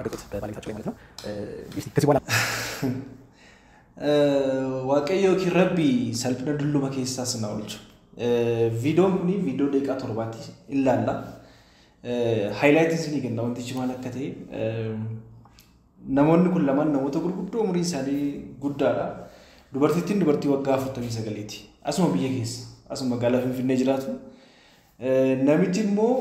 ያደረጉት በባለቤታቸው ላይ ማለት ነው። ከዚህ በኋላ waaqayyo ki rabbi salphina dulluma keessaa sina oolchu viidiyoon kuni viidiyoo deeqaa torbaatti ilaalla highlights ni kenna wantichi maal akka ta'e namoonni kun lamaan namoota gurguddoo umurii isaanii guddaadha dubartittiin dubartii waggaa 49ti asuma biyya keessa asuma magaalaa Finfinnee jiraatu namichi immoo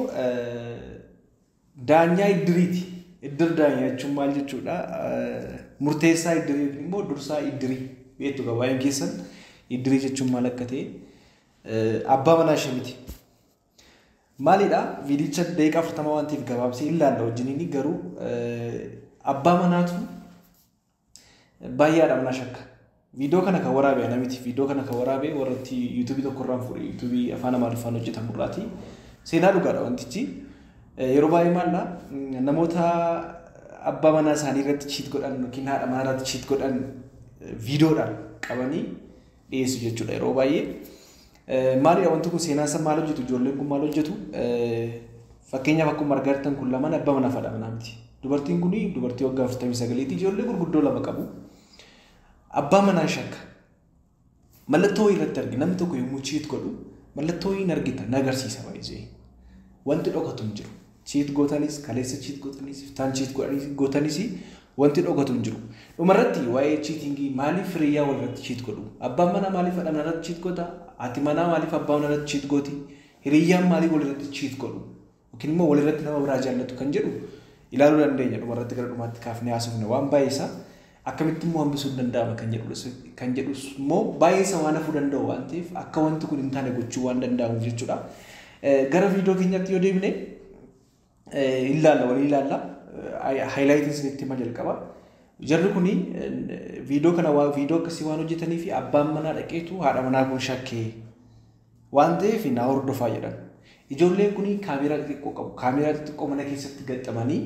daanyaa iddiriiti iddir daanyaa jechuun maal jechuudha murteessaa iddirii immoo dursaa iddirii beektu gabaayeen keessan iddirii jechuun maal akka ta'e abbaa manaa shemiti maalidha viidicha deeqaa 40 waan ta'eef gabaabsee ilaalla wajjiniin garuu abbaa manaatu baay'aadha mana shakka viidiyoo kana kan waraabee namiti viidiyoo kana kan waraabee warratti YouTube tokko irraan fuudhee YouTube afaan Amaariffaan hojjetamu irraati seenaa dhugaadha wantichi yeroo baay'ee maalla namoota abbaa manaa isaanii irratti cheat godhan yookiin haadha manaa irratti cheat godhan viidiyoodhaan qabanii dhiyeessu jechuudha yeroo baay'ee maalidha wanti kun seenaan isaa maal hojjetu ijoolleen kun maal hojjetu fakkeenyaaf akkuma argitan kun lamaan abbaa manaa fi haadha manaa miti dubartiin kun dubartii waggaa 49ti ijoollee gurguddoo lama qabu abbaa manaa shakka mallattoo irratti argi namni tokko yommuu cheat godhu mallattoo hin argita nagarsiisa baay'ee wanti dhokatu hin jiru cheat gootanis kaleessa cheat gootanis iftaan cheat gootanis wanti dhokatu hin jiru dhumarratti waa'ee cheatingii maaliif firiyyaa walirratti cheat godhu abbaan manaa maaliif haadha manaa irratti cheat goota haati manaa maaliif abbaa manaa irratti cheat gooti hiriyyaan maaliif walirratti cheat godhu yookiin immoo walirratti nama biraa jaallatu kan jedhu ilaaluu dandeenya dhumarratti gara dhumaatti kaafnee haasofne waan baay'eesaa akkamitti immoo hambisuu danda'ama kan jedhu immoo baay'eesaa waan hafuu danda'u waan ta'eef akka wanti kun hin taane gochuu waan danda'amuuf jechuudha gara viidiyoo keenyatti yoo deemne ilaalla highlights itti hima jalqaba jarri kuni viidiyoo kana viidiyoo akkasii waan hojjetanii fi abbaan manaa dhaqeetu haadha manaa kun shakkee waan ta'eef na hordofaa jedhan ijoolleen kuni kaameeraa xixiqqoo qabu kaameeraa xixiqqoo mana keessatti gaxxamanii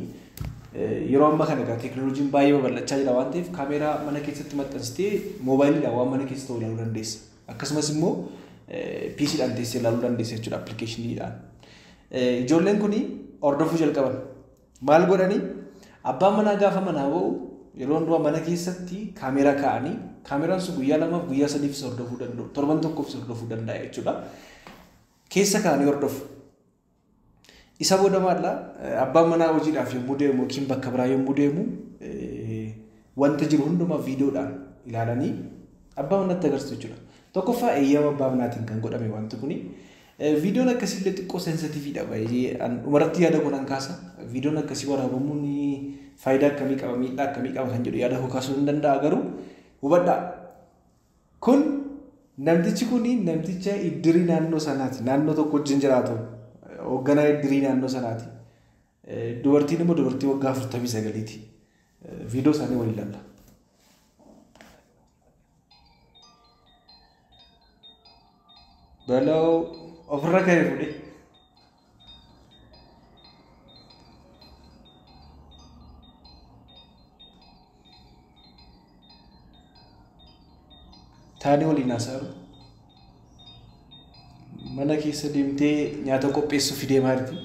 yeroo ammaa kana egaa teekinooloojiin baay'ee babal'achaa jira waan ta'eef kaameeraa mana keessatti maxxansitee moobaayiliidhaan waan mana keessa ta'u ilaaluu dandeessa akkasumas immoo PCdhaan teessee ilaaluu dandeessa jechuudha appilikeeshiniidhaan ijoolleen kuni hordofuu jalqaban maal godhanii abbaan manaa gaafa manaa ba'u yeroo hundumaa mana keessatti kaameeraa kaa'anii kaameeraan sun guyyaa 2 guyyaa 3 hordofuu danda'u torban tokkoof hordofuu danda'a jechuudha keessa kaa'anii hordofu isa booda maalla abbaan manaa hojiidhaaf yommuu deemu yookiin bakka biraa yommuu deemu wanta jiru hundumaa viidiyoodhaan ilaalanii abbaa manaatti agarsiisu jechuudha tokkoffaa eeyyama abbaa manaatiin kan godhame wanti kuni viidiyoon akkasiillee xiqqoo sensitiiviidha baay'ee dhumarratti yaada godhan kaasa viidiyoon akkasii waraabamuun faayidaa akkamii qaba miidhaa akkamii qaba kan jedhu yaada kaasuu hin danda'a garuu hubadhaa kun namtichi kun namticha iddirii naannoo sanaati naannoo tokko wajjin jiraatu hoogganaa iddirii naannoo sanaati dubartiin immoo dubartii waggaa 49ti viidiyoo isaanii waliin ilaalla. Belau ofirra ka'ee fuudhe taanii waliin haasa'u mana keessa deemtee nyaata qopheessuuf deemaa jirti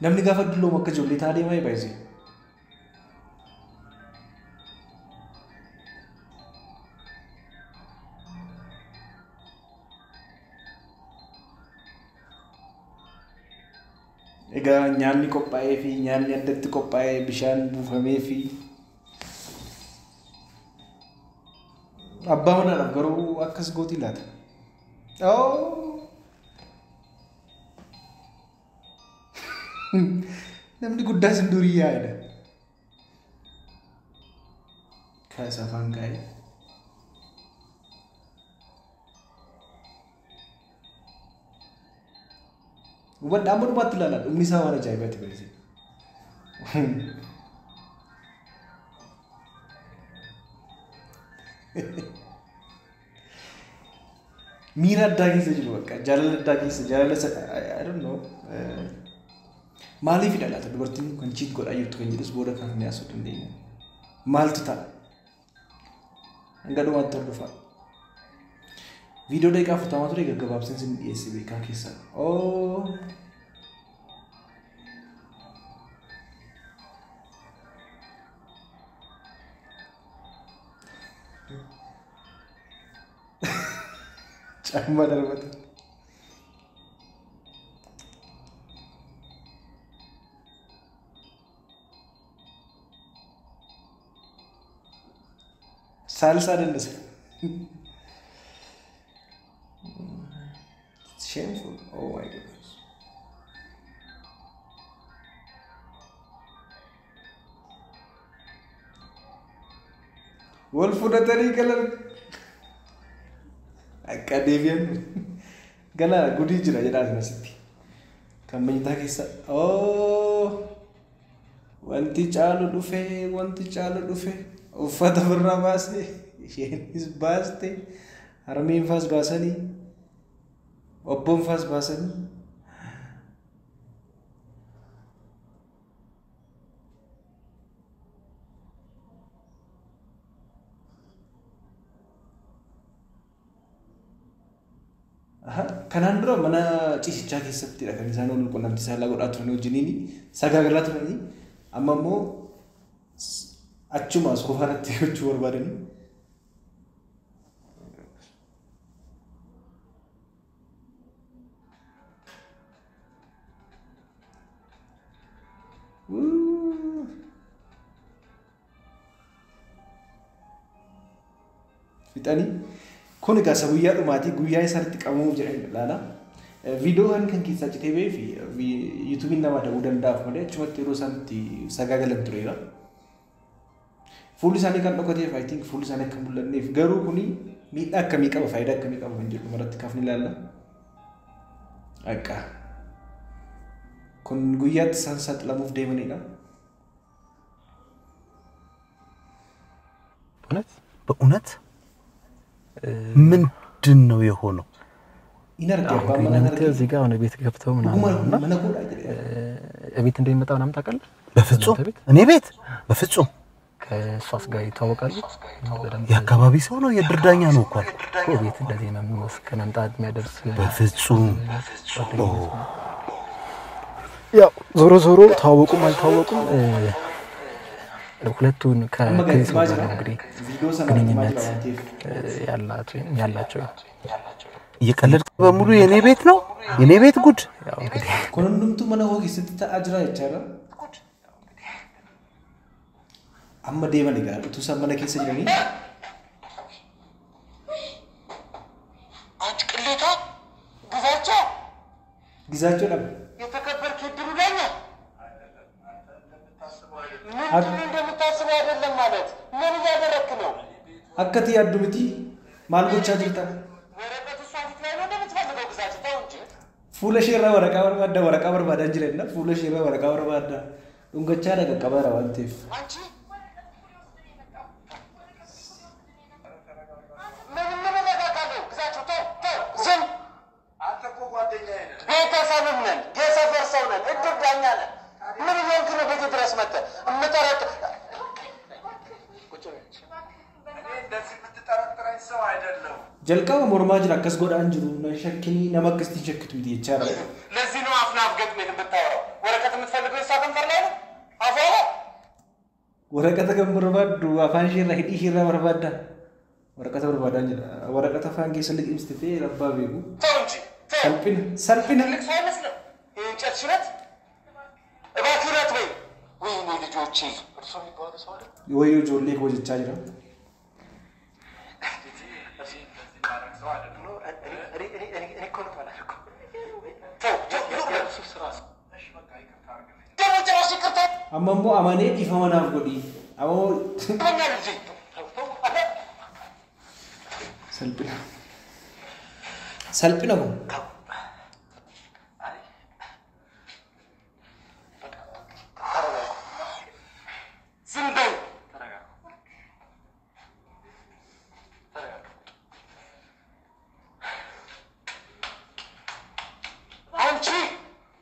namni gaafa dulloomu akka ijoollee taa'aa deemaa baay'ee egaa nyaanni qophaa'ee fi nyaanni addatti qophaa'ee bishaan buufamee fi abbaa manaadhaaf garuu akkas gootii laata namni guddaa sin durii yaa'edha kaasa afaan kaa'ee hubadhaa amma dhumaatti ilaalaa dhumni isaa waan ajaa'ibaati baay'ee miira addaa keessa jiru bakka jaalala addaa keessa jaalala I don't know maaliif laata dubartiin kan cheat godhaa jirtu kan jedhus booda kan haasa'uu dandeenya maaltu ta'a Engaduma tordufa. Video deka futama ture gaggababsen sin SB ka kessa. Oh. Cuma darbata. Salsa dendes. It's shameful. Oh my goodness. Wolf udah tadi kalau Academian gala gudi jira jira asmasti. Kambing tak kisah. Oh, wanti calu dufe. Ufata bernabasi. Yenis baste. Armin fas basani. Obom fas basani. Kanan dura mana cica kisah tidak kan sana ulu kolam di sana lagu aturan ujini sagagalat ini amma mo acuma sofarat tiyo chuar barani fitani Kuni gasa guyyaa dhumaati guyyaa isaatti qabamuu jedhan ilaala. Viidiyoon kan keessa citee fi YouTube'n nama ta'uu danda'aaf malee achumatti yeroo isaanitti sagaagalan tureera. Fuulli isaanii kan dhokateef I think fuulli isaanii akka mul'anneef garuu kuni miidhaa akkamii qaba faayidaa akkamii qaba kan jedhu maratti kaafni ilaalla. Akka kun guyyaatti isaan saaxilamuuf deemanidha. በእውነት ምንድን ነው የሆነው? እናንተ እዚህ ጋር ነው ቤት ገብተው ምናምን እቤት እንደሚመጣ ምናምን ታውቃለህ? በፍጹም እኔ ቤት በፍጹም ከሷስ ጋር ይታወቃሉ። የአካባቢ ሰው ነው የድርዳኛ ነው እኮ ቤት እንደዚህ ነው የሚወስድ ከመምጣት የሚያደርስ በፍጹም ያው ዞሮ ታወቁም አልታወቁም ሁለቱን ከከይስ ጋር እንግዲህ ግንኙነት ያላቸው የቀለድክ በሙሉ የኔ ቤት ነው የኔ ቤት ጉድ ያው እንግዲህ ኮንዱምቱ መነሆ ጊስት አጅራ ይቻላል አመዴ ማንጋር ተሰመነ ከሰኝኒ አጥቅሌታ ግዛቸው ነው የተከበርክ ድሩ ዳኛ እንደምታስበው አይደለም ማለት ምን ያደረክ ነው አከቲ ያዱምቲ ማልጎቻ ጅርታ ወረቀቱ ሳፊት ላይ ነው እንደምትፈልገው ግዛቸው ታው እንጂ ፉለሽራ ወረቃ በርባዳ እንጅለና ፉለሽራ ወረቃ በርባዳ ዱንገቻ ለቀቀበራ ዋንቴፍ አንቺ ምን ለጋጋለው ግዛቸው ታው ዝም አንተ እኮ ጓደኛዬ ነህ ቤተሰብም ነን የሰፈር ሰው ነን እድር ዳኛ ነን ምን ይሆንክ ነው ቤት ድረስ መጣ እምጠረጥ እንደዚህ የምትጠረጥረኝ ሰው አይደለም ጀልቃው ሞርማጅን አከስ ጎዳ አንጅሩ ነሸክኒ ነመክስቲ ሸክቱ ይቻላል ለዚህ ነው አፍናፍ ገጥሜ የምታወራው ወረቀት የምትፈልገው እሷ ከንፈር ላይ ነው አፈራ ወረቀት ከመርባዱ አፋንሽራ ሂዲሽራ በርባዳ ወረቀት በርባዳ ወረቀት አፋንጌ ስልቅ ኢምስቲቴ ረባቤጉ ተው እንጂ ሰልፒን ልክ ሳይመስልም እንጨት ሽረት እባክህ ወይ ወይኔ ልጆቼ እርሶ የሚባሉ ሰው አይደል ወይዮ ጆሌ ኮጅቻ ጅራ አማሞ አማኔ ይፈመናፍ ጎዲ አሞ ሰልፒና ነው ዝምበል አንቺ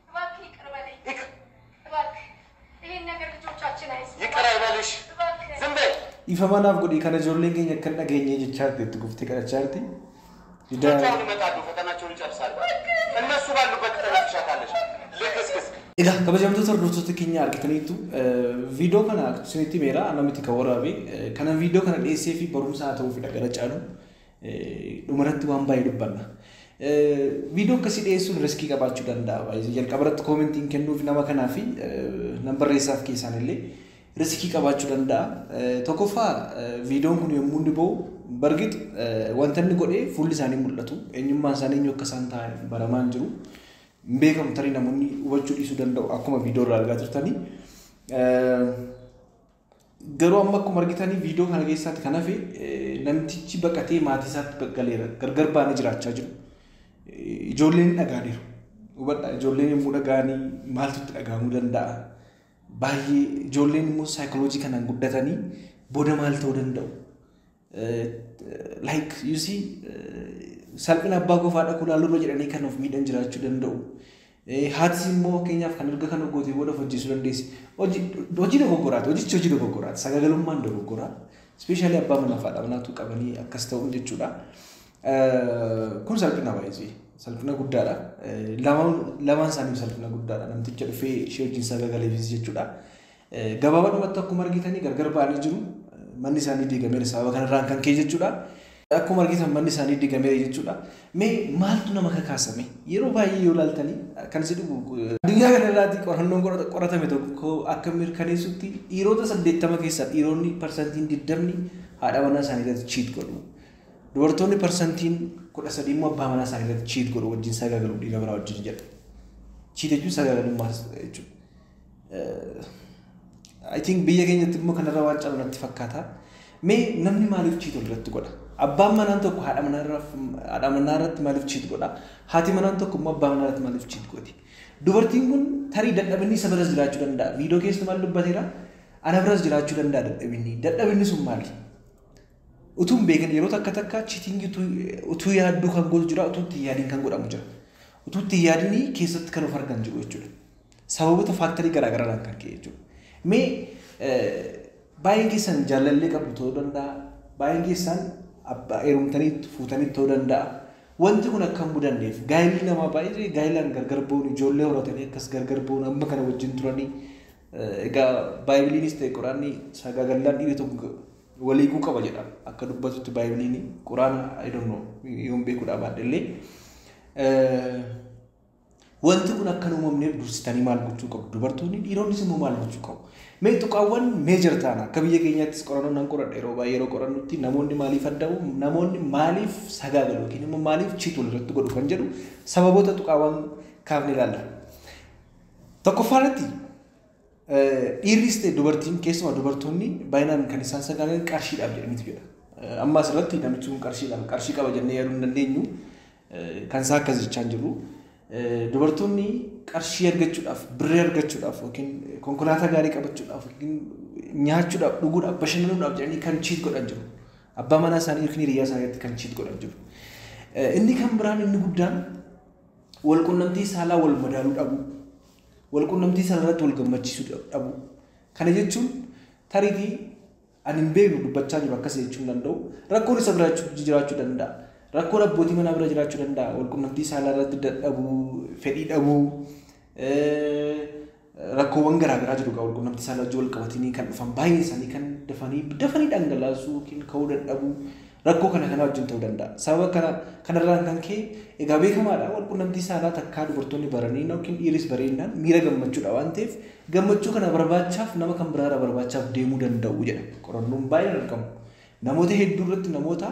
እባክህ ይቅር በለኝ እባክህ ይሄን ነገር ልጆቻችን አይስሙ ይቅር አይበልሽ ዝምበል Ifamanaaf godhi kana ijoolleen keenya akka dhageenye jechaatti itti guftee kadhachaa jirti. ብቻውን ይመጣሉ፣ ፈተናቸውን ይጨርሳሉ። እነሱ ባሉበት ትረፍሻታለሽ። ልክስክስ Egaa kabajamtoota hordoftoota keenya argitaniitu viidiyoo kana isinitti meera namatti kan waraabe kana viidiyoo kana dhiyeessee fi barumsa haa ta'uu fi dhagara caalu dhumarratti waan baay'ee dubbanna. Viidiyoo akkasii dhiyeessuun riskii qabaachuu danda'a. Jalqabarratti koomentiin kennuuf nama kanaa fi nama barreessaaf keessaan illee riskii qabaachuu danda'a. Tokkoffaa viidiyoon kun yommuu inni bahu bargit wanta inni godhee fuulli isaanii mul'atu eenyummaan isaanii eenyu akka isaan ta'an baramaan jiru. Beekamu tarii namoonni hubachuu dhiisuu danda'u akkuma viidiyoo irraa argaa jirtanii. Garuu amma akkuma argitanii viidiyoo kana keessatti kan hafe namtichi baqatee maatii isaatti galeera gargar baanii jiraachaa jiru. Ijoolleen dhagaaniiru. Hubadhaa ijoolleen yommuu dhagaanii maaltu itti dhagahamuu danda'a? Baay'ee ijoolleen immoo saayikooloojii kanaan guddatanii booda maal ta'uu danda'u? Like you see salphina abbaa qofaa dhaquu laalurra jedhanii kan of miidhan jiraachuu danda'u. Haati immoo keenyaaf kan erga kan gootee booda hojjechuu dandeessi. Hojii dogoggoraati. Hojichi hojii dogoggoraati. Sagagalummaan dogoggoraa. Ispeeshaalii abbaa manaa fi haadha manaatu qabanii akkas ta'uun jechuudha. Kun salphina baay'ee salphina guddaadha. Lamaan isaanii salphina guddaadha. Namticha dhufee ishee wajjin sagagaleefis jechuudha. Gabaabadhumatti akkuma argitanii gargar ba'anii jiru. Manni isaanii diigameera sababa kanarraan kan ka'e jechuudha. Akkuma argitan manni isaanii diigameera jechuudha. Mee maaltu nama kakaasame? Yeroo baay'ee yoo ilaaltanii kan si dhugu addunyaa kanarraatti qorannoon qoratame tokko akka mirkaneessutti dhiirota 80 keessaa dhiironni parsantiin 20 haadha manaa isaanii irratti cheat godhu. Dubartoonni parsantiin 13 immoo abbaa manaa isaanii irratti cheat godhu wajjin sagagalu dhiira biraa wajjin jedha. Cheat jechuun sagagalummaa jechuudha. I think biyya keenyatti immoo kanarra waan calu natti fakkaata. Mee namni maaliif cheat walirratti godha? Abbaan manaan tokko haadha manaa irratti maaliif cheat godha? Haati manaan tokko immoo abbaa manaa irratti maaliif cheat godhi? Dubartiin kun tarii dadhabinni isa biras jiraachuu danda'a. Viidiyoo keessatti maal dubbateera? Ana biras jiraachuu danda'a dadhabinni. Dadhabinni sun maali? Utuun beekan yeroo takka cheatingii utuu yaadduu kan gootu jira, utuu itti yaadiin kan godhamu jira. Utuu itti yaadinii keessatti kan of argan jiru jechuudha. Sababoota faaktarii garaagaraadhaan kan ka'e jechuudha. Mee baay'een keessan jaalallee qabdu ta'uu danda'a. Baay'een keessan heerumtanii fuutanii ta'uu danda'a. Wanti kun akka hin mudanneef gaa'illi namaa baay'ee gaa'ilaan gargar ba'uun ijoollee horatanii akkas gargar ba'uun amma kana wajjin turanii egaa baay'iliinis ta'e quraanni sagaagallaan dhiirri tokko waliiguu qaba jedha akka dubbatutti baay'iliin quraana I don't know yoon beekuudha baadhellee wanti kun akka hin uumamneef dursitanii maal gochuu qabu dubartoonni dhiironnis immoo maal gochuu qabu. Mee tuqaawwan meejor ta'an akka biyya keenyaattis qorannoon nan qoradha yeroo baay'ee yeroo qorannutti namoonni maaliif addaa'u namoonni maaliif sagaagalu yookiin immoo maaliif cheat walirratti godhu kan jedhu sababoota tuqaawwan kaafne ilaalla. Tokkoffaarratti dhiirris ta'e dubartiin keessumaa dubartoonni baay'inaan kan isaan sagaagan qarshiidhaaf jedhaniitu jedha. Amma asirratti namichi kun qarshii qaba jennee yaaduu hin dandeenyu kan isaa akkas jechaa hin jirru. Dubartoonni qarshii argachuudhaaf birrii argachuudhaaf yookiin konkolaataa gaarii qabachuudhaaf yookiin nyaachuudhaaf dhuguudhaaf bashannanuudhaaf jedhanii kan cheat godhan jiru. Abbaa manaa isaanii yookiin hiriyaa isaaniitti kan cheat godhan jiru. Inni kan biraan inni guddaan wal quunnamtii saalaa wal madaaluu dhabu. Wal quunnamtii saalaa irratti wal gammachiisuu dhabu. Kana jechuun tariitii ani hin beeknu dubbachaa jiru akkas jechuu hin danda'u. Rakkoon isa biraa jiraachuu danda'a. Rakkoon abbootii manaa bira jiraachuu danda'a. Wal quunnamtii saalaa irratti dadhabuu, fedhii dhabuu, rakkoowwan garaagaraa jiru. Wal quunnamtii saalaa wajjin wal qabatanii kan dhufan baay'ee isaanii kan dafanii dhangalaasuu yookiin ka'uu dadhabuu rakkoo kana wajjin ta'uu danda'a. Sababa kanarraan kan ka'e egaa beekamaadha. Wal quunnamtii saalaa takkaa dubartoonni baranii yookiin dhiiris bareedinaan miira gammachuudha waan ta'eef gammachuu kana barbaachaaf nama kan biraarraa barbaachaaf deemuu danda'u jedha. Qorannoon baay'een argamu. Namoota hedduu irratti namoota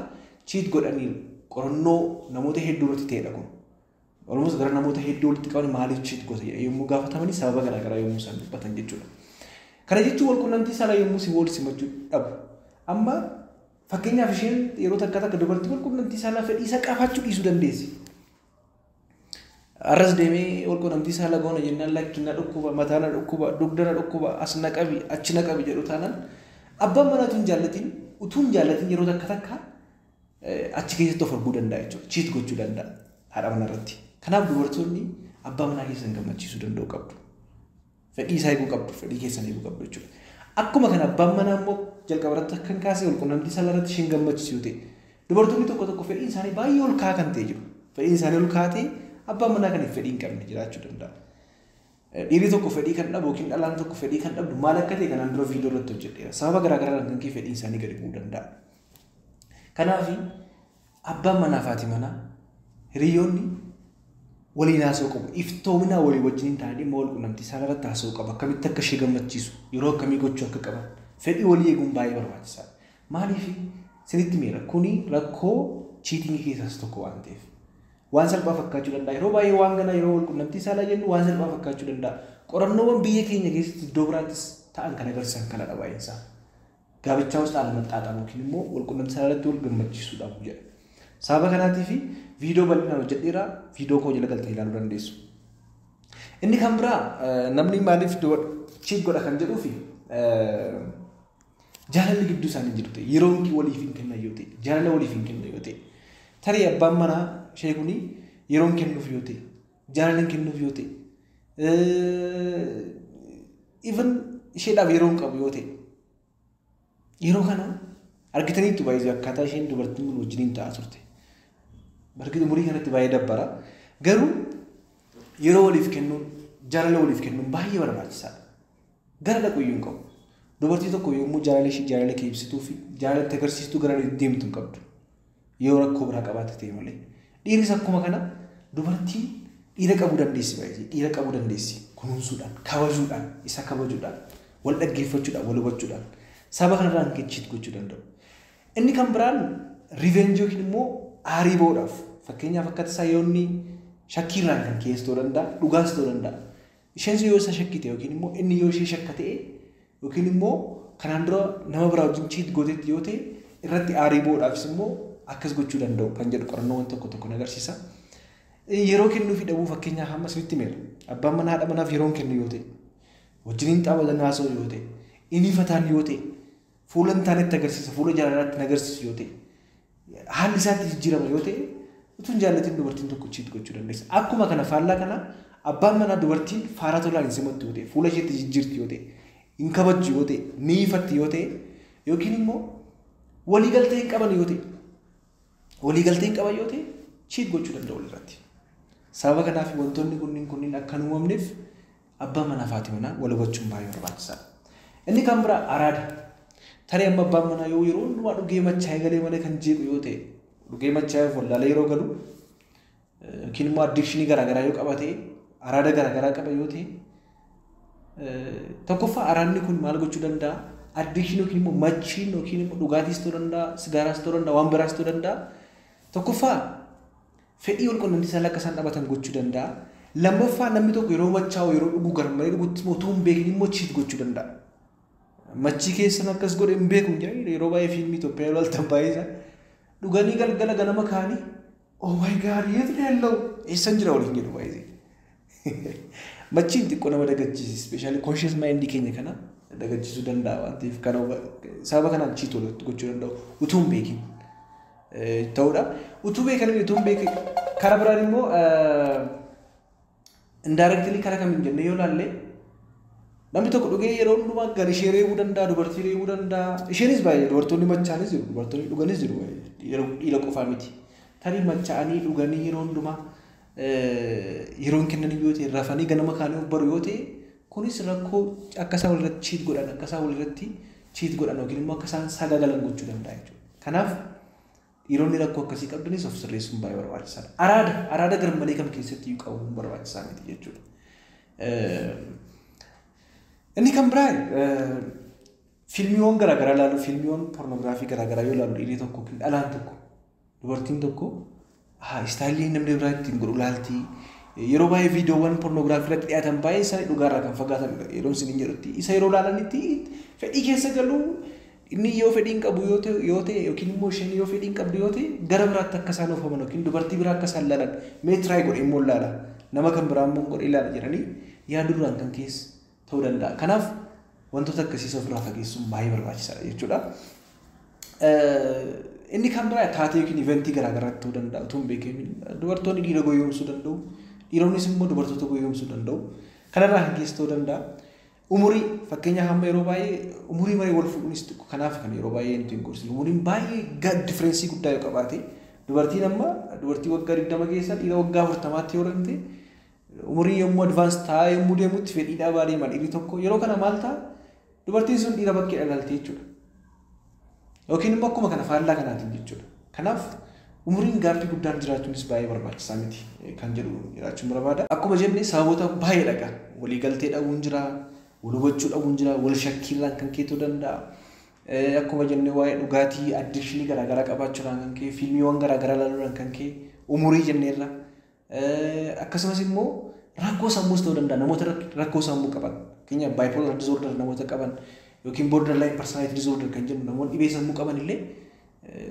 cheat godhanii qorannoo namoota hedduu irratti ta'edha kun. Walumaa gara namoota hedduu walitti qaban maaliif cheat goota yommuu gaafatamanii sababa garaagaraa yommuu isaan dubbatan jechuudha. Kana jechuun wal quunnamtii saalaa yommuu si wal simachuu dhabu. Amma fakkeenyaaf isheen yeroo takka dubartii wal quunnamtii saalaa fedhii isaa qabaachuu dhiisuu dandeessi. Arras deemee wal quunnamtii saalaa goona jennaan lakki na dhukkuba mataa na dhukkuba dugda na dhukkuba as na qabi achi na qabi jedhu taanaan abbaan manaa utuu hin jaallatin yeroo takka achi keessatti of arguu danda'a jechuudha. Cheat gochuu danda'a haadha manaa irratti. Kanaaf dubartoonni abbaa manaa keessan gammachiisuu danda'u qabdu. Fedhii isaa eeguu qabdu, fedhii keessan eeguu qabdu jechuudha. Akkuma kana abbaan manaa immoo jalqabarratti kan kaasee walqunnamtii saalarratti isheen gammachiisu ta'e. Dubartoonni tokko tokko fedhiin isaanii baay'ee ol ka'aa kan ta'e jiru. Fedhiin isaanii ol ka'aa ta'e abbaan manaa kan fedhii hin qabne jiraachuu danda'a. Dhiirri tokko fedhii kan dhabu yookiin dhalaan tokko fedhii kan dhabdu maal akka ta'e kanaan dura viidiyoo irratti hojjedheera. Sababa garaagaraa kan kee fedhiin isaanii gadi bu'uu danda'a. Kanaaf abbaan manaa fi haati manaa hiriyoonni waliin haasa'uu qabu. Iftoominaa walii wajjin ta'anii dhimma walqunnamtii saalarratti haasa'uu qabu. Akkamitti akka ishee gammachiisu yeroo akkamii gochuu akka qaban fedhii walii eeguun baay'ee barbaachisaadha. Maaliif sinitti miira kuni rakkoo chiitingii keessaas tokko waan ta'eef. Waan salphaa fakkaachuu danda'a. Yeroo baay'ee waan ganaa yeroo walqunnamtii saalaa jennu waan salphaa fakkaachuu danda'a. Qorannoowwan biyya keenya keessatti iddoo biraattis ta'an kan agarsiisan kanadha baay'een isaa. Gaabichaa hoos dhaala maxxaaxamu yookiin immoo walqunnamtii saalarratti wal gammachiisuudhaaf jedha. Sababa kanaatiif viidiyoo bal'inaan hojjedheera viidiyoo koo jala galtee ilaaluu dandeessu. Inni kan biraa namni maaliif chiit godha kan jedhuufi jaalalli gidduu isaanii jiru ta'e yeroo waliif hin kennan yoo ta'e jaalala waliif hin kennan yoo ta'e tarii abbaan manaa ishee kuni yeroo hin kennuuf yoo ta'e jaalala hin kennuuf yoo ta'e even isheedhaaf yeroo hin qabu yoo ta'e yeroo kana argitaniitu baay'ee akkaataa isheen dubartiin kun wajjiniin ta'aa turte. Barki umurii kanatti baay'ee dabbara. Garuu yeroo waliif kennuun jaalala waliif kennuun baay'ee barbaachisaadha. Gara dhaquu iyyuu hin qabu. Dubartii tokko yommuu jaalala ishee jaalala kee ibsituu fi jaalala itti agarsiistuu gara deemtu hin qabdu. Yoo rakkoo biraa qabaate ta'e malee. Dhiirris akkuma kana dubartiin dhiira qabuu dandeessi baay'ee dhiira qabuu dandeessi kunuunsuudhaan kabajuudhaan isa kabajuudhaan wal dhaggeeffachuudhaan wal hubachuudhaan saba kanarraan kechiit gochuu danda'u. Inni kan biraan riveenjii yookiin immoo aarii ba'uudhaaf fakkeenyaaf akka tasaa yoonni shakkiirraan kan keessa ta'uu danda'a dhugaas ta'uu danda'a. Isheen yoo isa shakkite yookiin immoo inni yoo ishee shakka ta'e yookiin immoo kanaan dura nama biraa wajjin chiit gootetti yoo ta'e irratti aarii ba'uudhaafis immoo akkas gochuu danda'u kan jedhu qorannoowwan tokko tokko agarsiisa. Yeroo kennuu fi dhabuu fakkeenyaaf amma sirriitti meera. Abbaan manaa haadha manaaf yeroo kennu yoo ta'e wajjiniin xaabatan haasa'u yoo ta'e inni fataan yoo ta'e fuula hin taanetti agarsiisa fuula jaalalaatti agarsiisu yoo ta'e haalli isaatti jijjiirama yoo ta'e utuun jaallatiin dubartiin tokko chiit gochuu dandeessa. Akkuma kana faallaa kana abbaan manaa dubartiin faara tolaan hin simatti yoo ta'e fuula isheetti jijjiirti yoo ta'e hin kabajju yoo ta'e ni ifatti yoo ta'e yookiin immoo waliigaltee hin qaban yoo ta'e waliigaltee hin qaban yoo ta'e chiit gochuu danda'u irratti. Sababa kanaaf wantoonni kunniin akka hin uumamneef abbaan manaa fi haati manaa wal hubachuun baay'ee barbaachisaadha. Inni kan biraa araada. Tarii amma abbaan manaa yoo yeroo hundumaa dhugee machaa'ee galee malee kan jeequ yoo ta'e dhugee machaa'ee wallaalee yeroo galu yookiin immoo addikshinii garaagaraa yoo qabate araada garaagaraa qaba yoo ta'e tokkoffaa araadni kun maal gochuu danda'a addikshinii yookiin immoo machiin yookiin immoo dhugaatiis ta'uu danda'a sigaaraas ta'uu danda'a waan biraas ta'uu danda'a tokkoffaa fedhii walqunnamtii saalaa akka isaan dhabatan gochuu danda'a. Lammaffaa namni tokko yeroo machaa'u yeroo dhuguu garmalee dhugutti utuu hin beekin immoo chiit gochuu danda'a. Machii keessan akkas godhe hin beeku hin jedhani yeroo baay'ee fiilmii Itoophiyaa yoo ilaaltan baay'ee dhuganii galgala ganama kaanii oh my god yeet leellau eessan jira waliin jedhu baay'ee. Machiin xiqqoo nama dagachiisa ispeeshaalii conscious mind keenya kana dagachiisuu danda'a waan ta'eef kana sababa kanaan chiit gochuu danda'u utuu hin beekin. Ta'uudha. Utuu beekanii utuu hin beekin karaa biraan immoo indirectly karaa kamiin jennee yoo ilaalle namni tokko dhugee yeroo hundumaa gadi ishee reebuu danda'a dubartii reebuu danda'a isheenis baay'ee dubartoonni machaanis jiru dubartoonni dhuganis jiru dhiira qofaa miti tarii machaa'anii dhuganii yeroo hundumaa yeroo hin kennan yoo ta'e rafanii ganama kaanii of baru yoo ta'e kunis rakkoo akka isaan walirratti chiit godhan akka isaan walirratti chiit godhan yookiin immoo akka isaan sagagalan gochuu danda'a jechuudha. Kanaaf dhiironni rakkoo akkasii qabdanis of sirreessuun baay'ee barbaachisaadha. Araada garmalee kam keessatti iyyuu qabuun barbaachisaa miti jechuudha. Inni kan biraa fiilmiiwwan garaagaraa ilaalu fiilmiiwwan pornoogiraafii garaagaraa yoo ilaalu dhiirri tokko yookiin dhalaan tokko dubartiin tokko istaayilii namni biraa ittiin godhu ilaalti. Yeroo baay'ee viidiyoowwan pornoogiraafii irratti dhiyaatan baay'ee isaanii dhugaarraa kan fagaatanidha. Yeroo isin jedhutti isa yeroo ilaalanitti fedhii keessa galuu inni yoo fedhiin qabu yoo ta'e yookiin immoo isheen yoo fedhiin qabdu yoo ta'e gara biraatti akka isaan oofaman yookiin dubartii biraa akka isaan ilaalan mee tiraay godhe immoo ilaala nama kan biraa immoo godhe ilaala jedhanii yaada duraan kan keessa ta'uu danda'a. Kanaaf wantoota akkasiis ofirraa fageessuun baay'ee barbaachisaadha jechuudha. Inni kan biraa taatee yookiin iventii garaagaraatti ta'uu danda'a utuu hin beekamin dubartoonni dhiira goyoomsuu danda'u dhiironnis immoo dubartoota goyoomsuu danda'u kanarraa kan keessa ta'uu danda'a. umurii fakkeenyaaf hamma yeroo baay'ee umurii malee wal fuudhuunis kanaaf kan yeroo baay'ee nuti hin gorsi. Umuriin baay'ee differeensii guddaa yoo qabaate dubartiin amma dubartii waggaa 20 keessa dhiira waggaa 40 yoo ramte umurii yommuu advaans ta'a yommuu deemutti fedhiidhaa baadhee dhiirri tokko yeroo kana maal ta'a dubartiin sun dhiira bakkee dhagaltee jechuudha. Yookiin immoo akkuma kana faallaa kanaatiin jechuudha. Kanaaf umuriin gaaffii guddaan jiraachuunis baay'ee barbaachisaa miti kan jedhu jiraachuun barbaada. Akkuma jenne sababoota baay'ee dhagaa waliigaltee dhabuun jira, wal hubachuu dhabuun jira, wal shakkiirraan kan keetuu danda'a. Akkuma jenne waa'ee dhugaatii addikshinii garaagaraa qabaachuudhaan kan kee fiilmiiwwan garaagaraa ilaaluudhaan kan kee umurii jenneerra. Akkasumas immoo rakkoo sammuus ta'uu danda'a namoota rakkoo sammuu qaban fakkeenyaaf bipolar disorder namoota qaban yookiin borderline personality disorder kan jennu namoonni dhibee sammuu qaban illee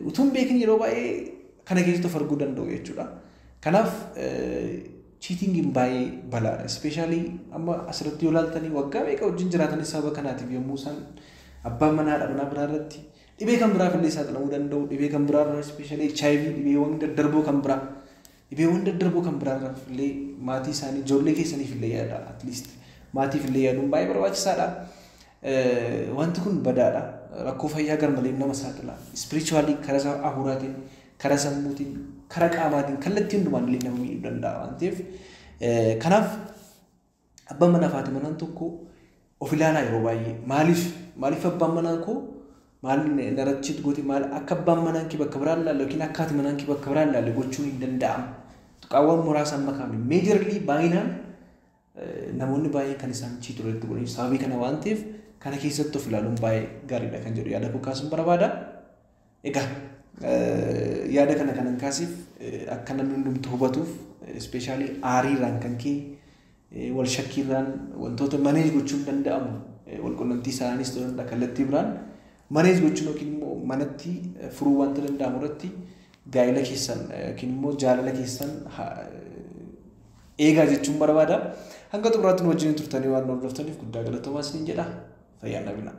utuun beekin yeroo baay'ee kana keessatti of arguu danda'u jechuudha. Kanaaf cheatingiin baay'ee balaadha. Especially amma asirratti yoo ilaaltanii waggaa meeqa wajjin jiraatanis sababa kanaatiif yommuu isaan abbaan manaadha manaa biraa irratti dhibee kan biraaf illee saaxilamuu danda'u. Dhibee kan biraa irraa especially HIV dhibeewwan daddarboo kan biraa dhibeewwan daddarboo kan biraa irraa illee maatii isaanii ijoollee keessaniif illee yaada at least maatiif illee yaaduun baay'ee barbaachisaadha. Wanti kun badaadha. Rakkoo fayyaa garmalee nama saaxila. Spiritually karaa hafuuraatiin karaa sammuutiin karaa qaamaatiin kallattii hundumaan illee nama miidhuu danda'a waan ta'eef kanaaf abbaan manaa fi haati manaa tokko of ilaalaa yeroo baay'ee maaliif abbaan manaa koo maal narachiit gooti maal akka abbaan manaa kee bakka biraan ilaalle yookiin akka haati manaa kee bakka biraan ilaalle gochuun hin danda'amu. Tuqaawwan muraasa amma kaafne meejorlii baay'inaan namoonni baay'een kan isaan chiitu irratti godhan sababii kana waan ta'eef kana keessatti of ilaaluun baay'ee gaariidha kan jedhu yaada koo kaasuun barbaada. Egaa yaada kana kanan kaasiif akka namni hundumtu hubatuuf especially aariirraan kan kee wal shakkiirraan wantoota maneej gochuun danda'amu wal qunnamtii isaaniis ta'uu danda'a kallattii biraan maneej gochuun yookiin immoo manatti furuu wanta danda'amu irratti gaa'ela keessan yookiin immoo jaalala keessan eegaa jechuun barbaada. Hanga xumuraatti nu wajjin turtanii waan hordoftaniif guddaa galatoomaa isiniin jedha. Fayyaa naaf.